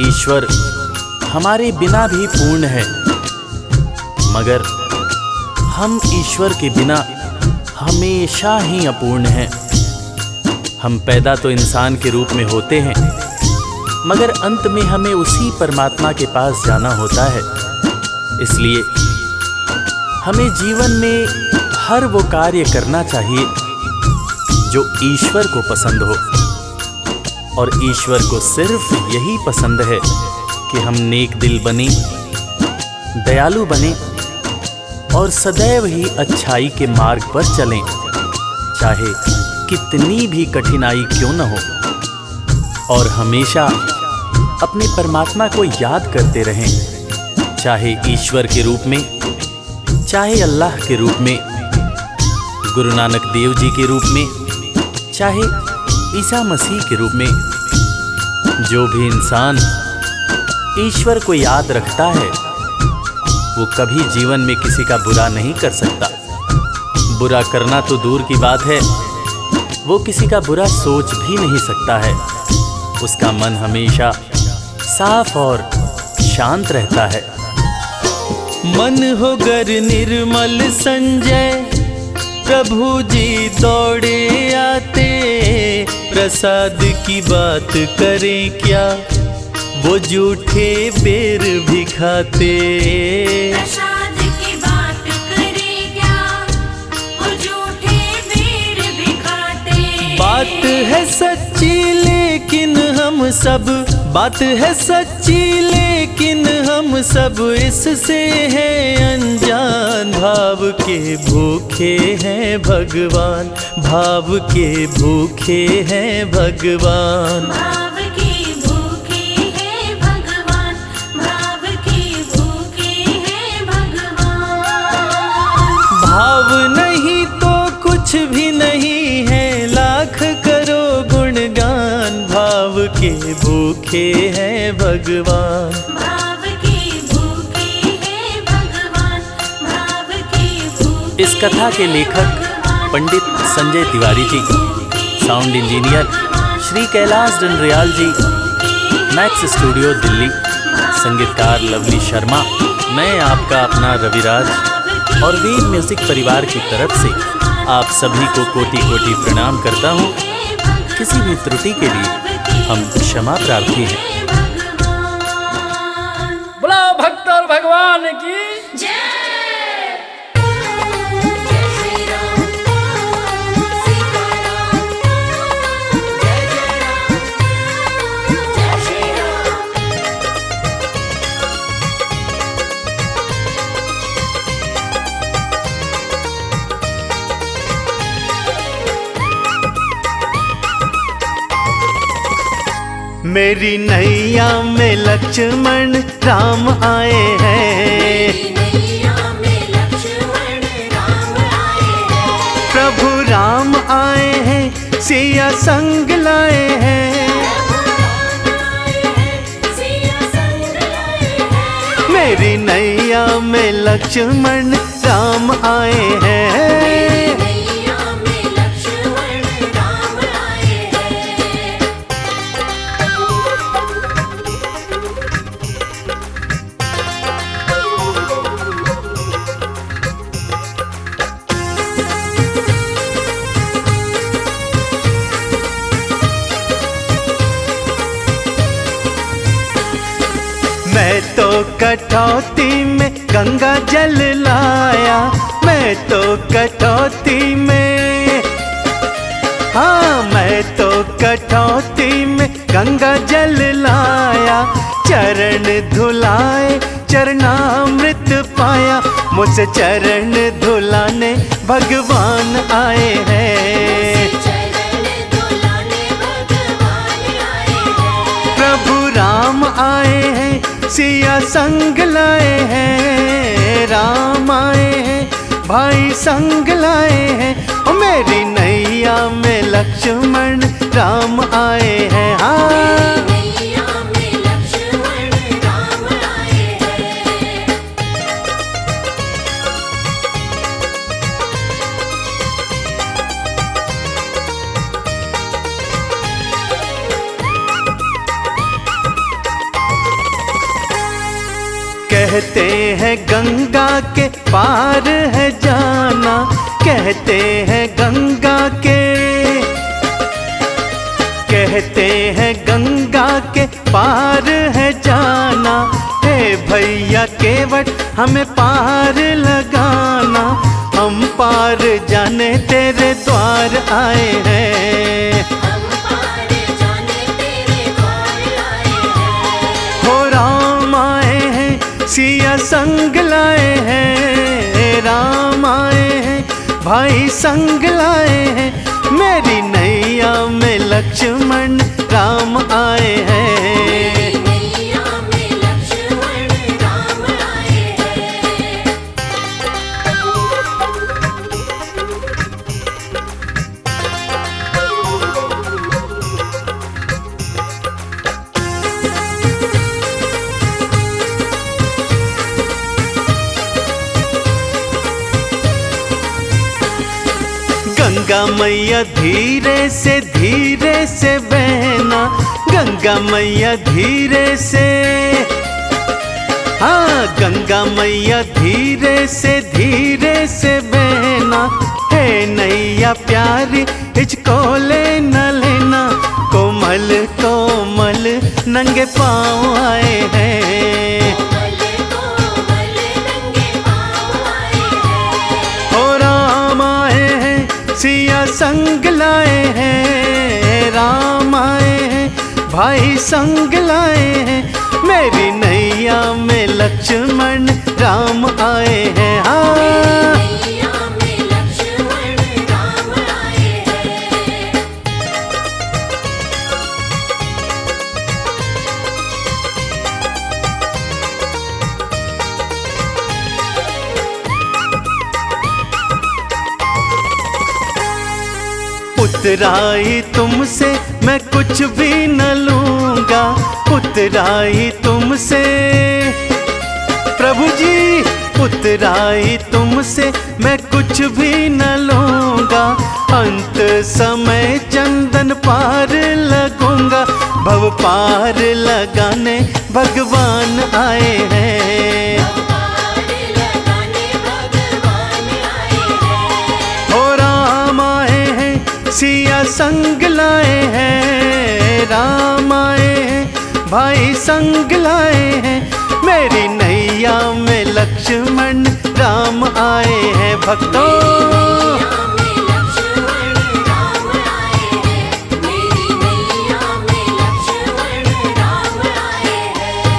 ईश्वर हमारे बिना भी पूर्ण है, मगर हम ईश्वर के बिना हमेशा ही अपूर्ण हैं। हम पैदा तो इंसान के रूप में होते हैं, मगर अंत में हमें उसी परमात्मा के पास जाना होता है। इसलिए हमें जीवन में हर वो कार्य करना चाहिए जो ईश्वर को पसंद हो, और ईश्वर को सिर्फ यही पसंद है कि हम नेक दिल बने, दयालु बने और सदैव ही अच्छाई के मार्ग पर चलें, चाहे कितनी भी कठिनाई क्यों न हो। और हमेशा अपने परमात्मा को याद करते रहें, चाहे ईश्वर के रूप में, चाहे अल्लाह के रूप में, गुरु नानक देव जी के रूप में, चाहे ईसा मसीह के रूप में। जो भी इंसान ईश्वर को याद रखता है वो कभी जीवन में किसी का बुरा नहीं कर सकता। बुरा करना तो दूर की बात है, वो किसी का बुरा सोच भी नहीं सकता है। उसका मन हमेशा साफ और शांत रहता है। मन हो गर निर्मल संजय, प्रभु जी दौड़े आते, प्रसाद की बात करें क्या, वो झूठे बेर भी खाते। प्रसाद की बात करें क्या, वो झूठे बेर भी खाते। बात है सच्ची लेकिन हम हम सब, बात है सच्ची लेकिन हम सब इससे हैं अनजान। भाव के भूखे हैं भगवान, भाव के भूखे हैं भगवान। भाव के भूखे हैं भगवान, भाव के भूखे हैं भगवान। भाव नहीं तो कुछ भी नहीं है, लाख करो गुणगान। भाव के भूखे हैं भगवान। भाव के भूखे हैं भगवान, भाव के भूखे। इस कथा के लेखक पंडित संजय तिवारी जी, साउंड इंजीनियर श्री कैलाश डंडरियाल जी, मैक्स स्टूडियो दिल्ली, संगीतकार लवली शर्मा। मैं आपका अपना रविराज और वीर म्यूजिक परिवार की तरफ से आप सभी को कोटि कोटि प्रणाम करता हूँ। किसी भी त्रुटि के लिए हम क्षमा प्रार्थी हैं। बोला भक्त और भगवान की जय। जय श्री राम, सीताराम, जय जय राम, जय श्री राम। मेरी नैया में लक्ष्मण राम आए हैं, नैया में लक्ष्मण राम आए हैं। प्रभु राम आए हैं, सिया संग लाए हैं। सिया संग लाए हैं। मेरी नैया में लक्ष्मण राम आए हैं। नैया में लक्ष्मण राम आए हैं। मैं तो कटौती में गंगा जल लाया, मैं तो कटौती में, हाँ मैं तो कटौती में गंगा जल लाया। चरण धुलाए चरणामृत पाया, मुझसे चरण धुलाने भगवान आए हैं। चरण धुलाने भगवान आए हैं। प्रभु राम आए हैं, सिया संग लाए हैं। राम आए हैं, भाई संग लाए हैं। ओ मेरी नैया में लक्ष्मण राम आए हैं। हाँ नैया में लक्ष्मण राम आए हैं। कहते हैं गंगा के पार है जाना, कहते हैं गंगा के, कहते हैं गंगा के पार है जाना। हे भैया केवट हमें पार लगाना, हम पार जाने तेरे द्वार आए हैं। हम पार जाने तेरे द्वार आए हैं। हो राम आए हैं, सिया संग लाए हैं। राम आए हैं, भाई संग लाए हैं। मेरी नैया में लक्ष्मण राम आए हैं। नैया में लक्ष्मण राम आए हैं। गंगा मैया धीरे से बहना, गंगा मैया धीरे से, हाँ गंगा मैया धीरे से बहना। हे नैया प्यारी हिचको ले न लेना, कोमल कोमल नंगे पाँव आए हैं। कोमल नंगे पाँव आए हैं। हो राम आए हैं, सिया संग लाए हैं। राम आए हैं, भाई संग लाए हैं, मेरी नैया में लक्ष्मण राम आए हैं। हाँ नैया में लक्ष्मण राम आए हैं। उतराई तुमसे मैं कुछ भी न लूंगा, उतराई तुमसे प्रभु जी, उतराई तुमसे मैं कुछ भी न लूंगा। अंत समय चंदन पार लगूंगा, भव पार लगाने भगवान आए हैं। पार लगाने भगवान आए हैं। ओ राम आए हैं, सिया संग लाए हैं, राम आए हैं, भाई संग लाए हैं, मेरी नैया में लक्ष्मण राम आए हैं। भक्तों नैया में लक्ष्मण राम आए हैं। मेरी नैया में लक्ष्मण राम आए हैं।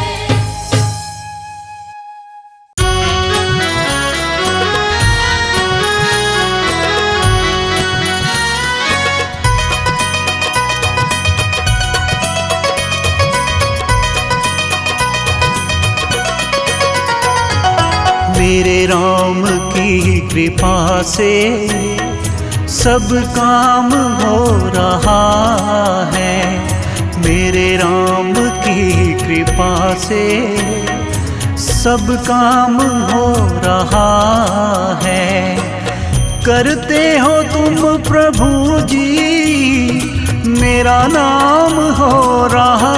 मेरे राम की कृपा से सब काम हो रहा है। मेरे राम की कृपा से सब काम हो रहा है। करते हो तुम प्रभु जी, मेरा नाम हो रहा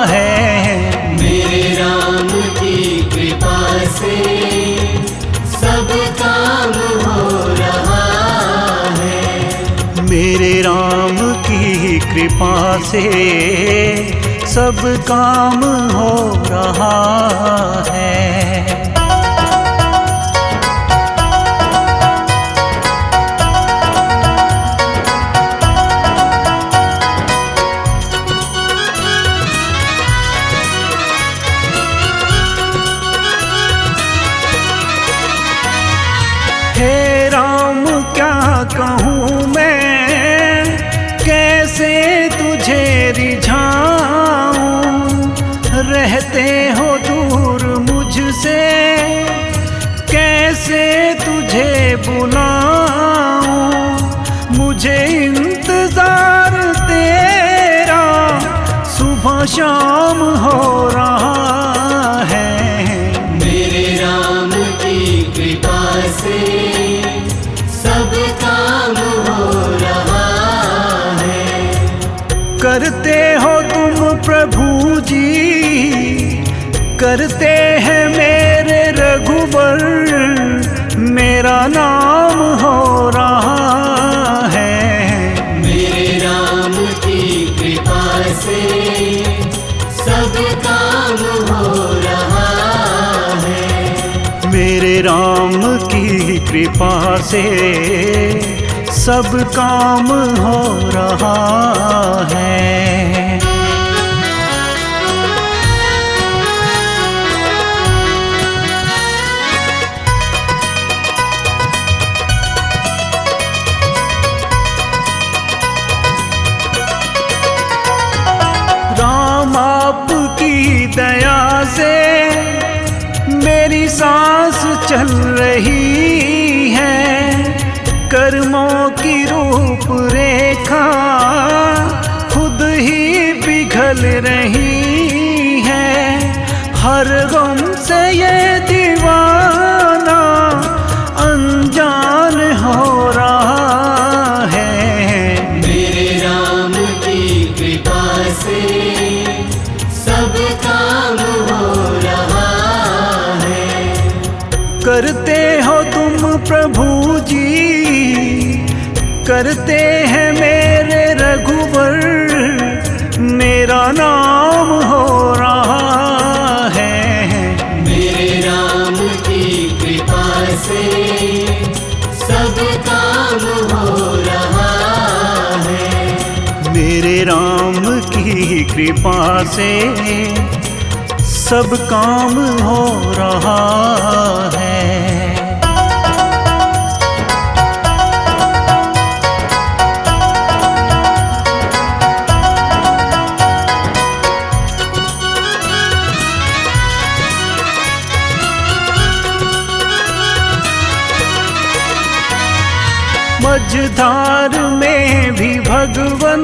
है। मेरे राम की कृपा से सब काम हो रहा है। मेरे राम की कृपा से सब काम हो रहा है। हे राम क्या कहूँ मैं, कैसे तुझे रिझाऊं। रहते हो दूर मुझसे, कैसे तुझे बुलाऊं। मुझे इंतजार तेरा सुबह शाम हो रहा है। मेरे राम की कृपा से सब काम हो रहा है। करते हो तुम प्रभु जी, करते हैं मेरे रघुवर, मेरा नाम हो रहा है। मेरे राम की कृपा से सब काम हो रहा है। मेरे राम की कृपा से सब काम हो रहा है। राम आपकी दया से मेरी सांस चल रही है। कर्मों की रूप रेखा खुद ही पिघल रही है। हर गम से ये दीवाना अनजान हो रहा है। मेरे राम की कृपा से सब काम हो रहा है। करते हो तुम प्रभु जी, करते हैं मेरे रघुवर, मेरा नाम हो रहा है। मेरे राम की कृपा से सब काम हो रहा है। मेरे राम की कृपा से सब काम हो रहा है। मझधार में भी भगवन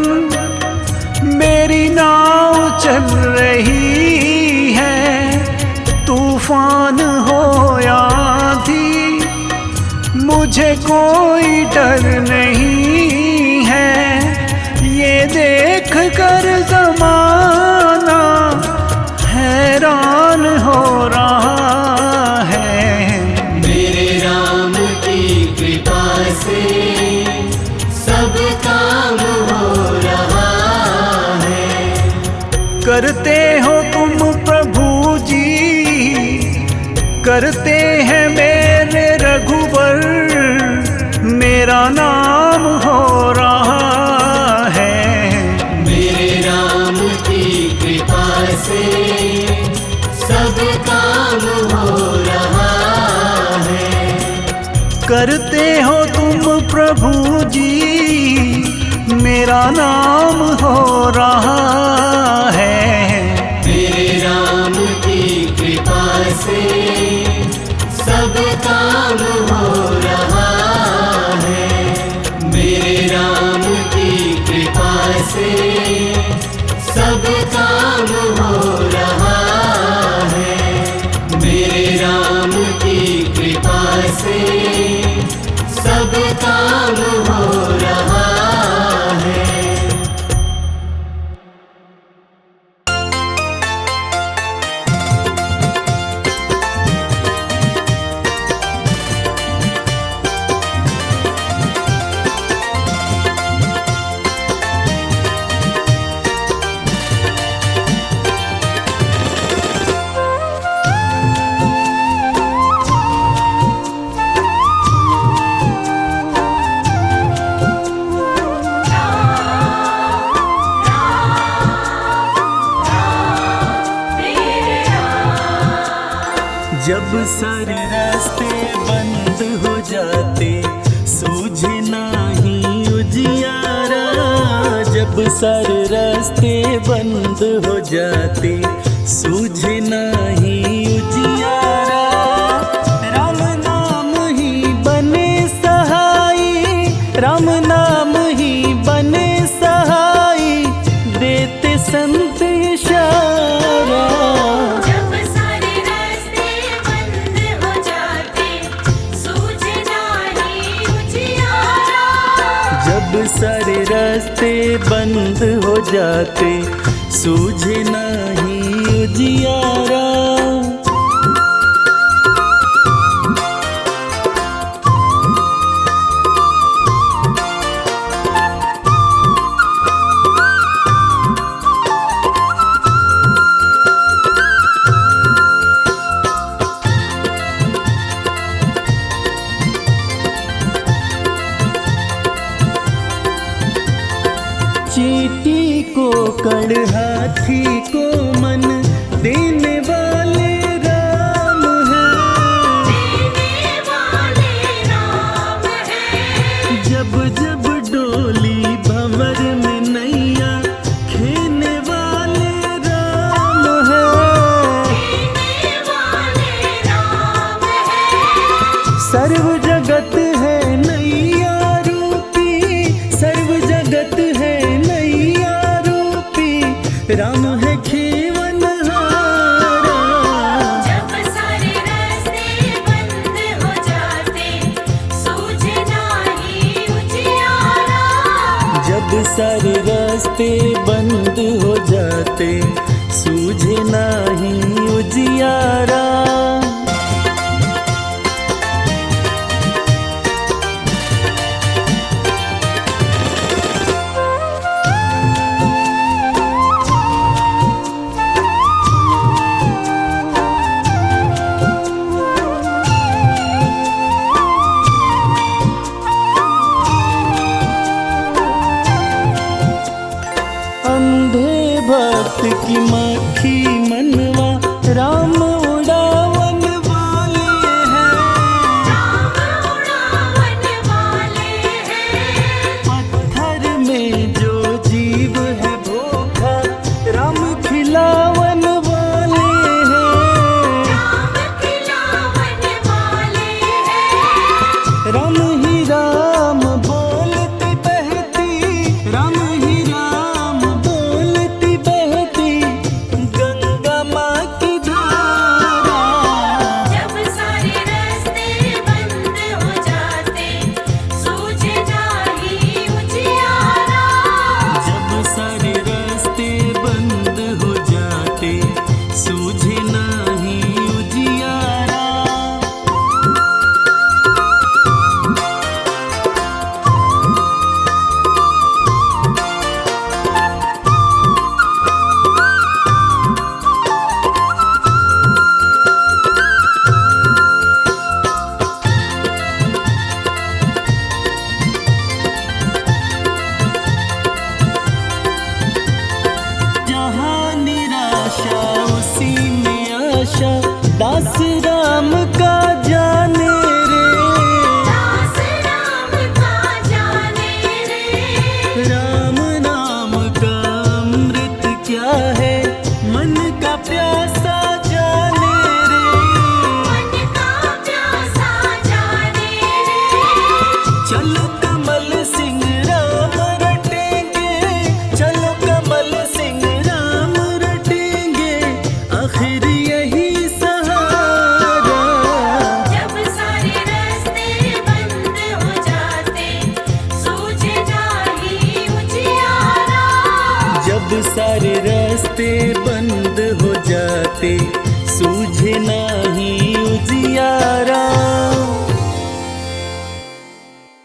मेरी नाव चल रही है। तूफान हो या आंधी मुझे कोई डर नहीं है। ये देख कर ज़माना हैरान हो रहा है। मेरे राम की कृपा से सब काम हो रहा है। करते हो तुम प्रभु जी, करते हैं मेरे रघुवर, मेरा नाम हो रहा है। मेरे राम की कृपा से सब काम हो रहा है। करते हो तुम प्रभु जी, मेरा नाम हो रहा है। मेरे राम की कृपा से सब काम हो रहा है। मेरे राम की कृपा से सब काम हो रहा है। मेरे राम की कृपा से सब काम हो रहा है। जब सारे रास्ते बंद हो जाते सूझे नहीं उजियारा। जब सारे रास्ते बंद हो जाते सूझे नहीं उजियारा। राम नाम ही बने सहाई, राम नाम ही बने सहाई, देते संत इशारा। जब सारे रास्ते बंद हो जाते सूझे नहीं उजियारा। जब सारे रास्ते बंद हो जाते सूझे नहीं उजियारा। चींटी को कड़ हाथी को मन देने वाले राम हैं। देने वाले राम है। जब जब डोली भंवर में नैया खेने वाले राम हैं। देने वाले राम है। सर्व जगत है नैया रूपी, सर्व जगत है नैया रूपी, राम है खेवनहारा। जब सारे रास्ते बंद हो जाते सूझे नहीं उजियारा। जब सारे रास्ते बंद हो जाते सूझे नहीं उजियारा। अंधे की मक्खी मनवा राम उड़ावन वाले हैं। पत्थर में जो जीव है भूखा राम खिलावन वाले हैं। राम ही राम बोलती बहती, राम ही राम बोलती बहती गंगा माँ की धारा। जब सारे रास्ते बंद हो जाते सूझे नाही उजियारा। जब सारे रास्ते बंद हो जाते सूझे नाही उजियारा। जहाँ निराशा उसी में आशा दास राम का जाने रे। दास राम का जाने रे। राम नाम का अमृत क्या है मन का प्यासा जाने रे। मन का प्यासा जाने रे। चलो कमल सिंह राम रटेंगे, चलो कमल सिंह राम रटेंगे आखिर यही सहारा। जब सारे रास्ते बंद हो जाते सूझे नाही उजियारा। जब सारे रास्ते बंद हो जाते सूझे ना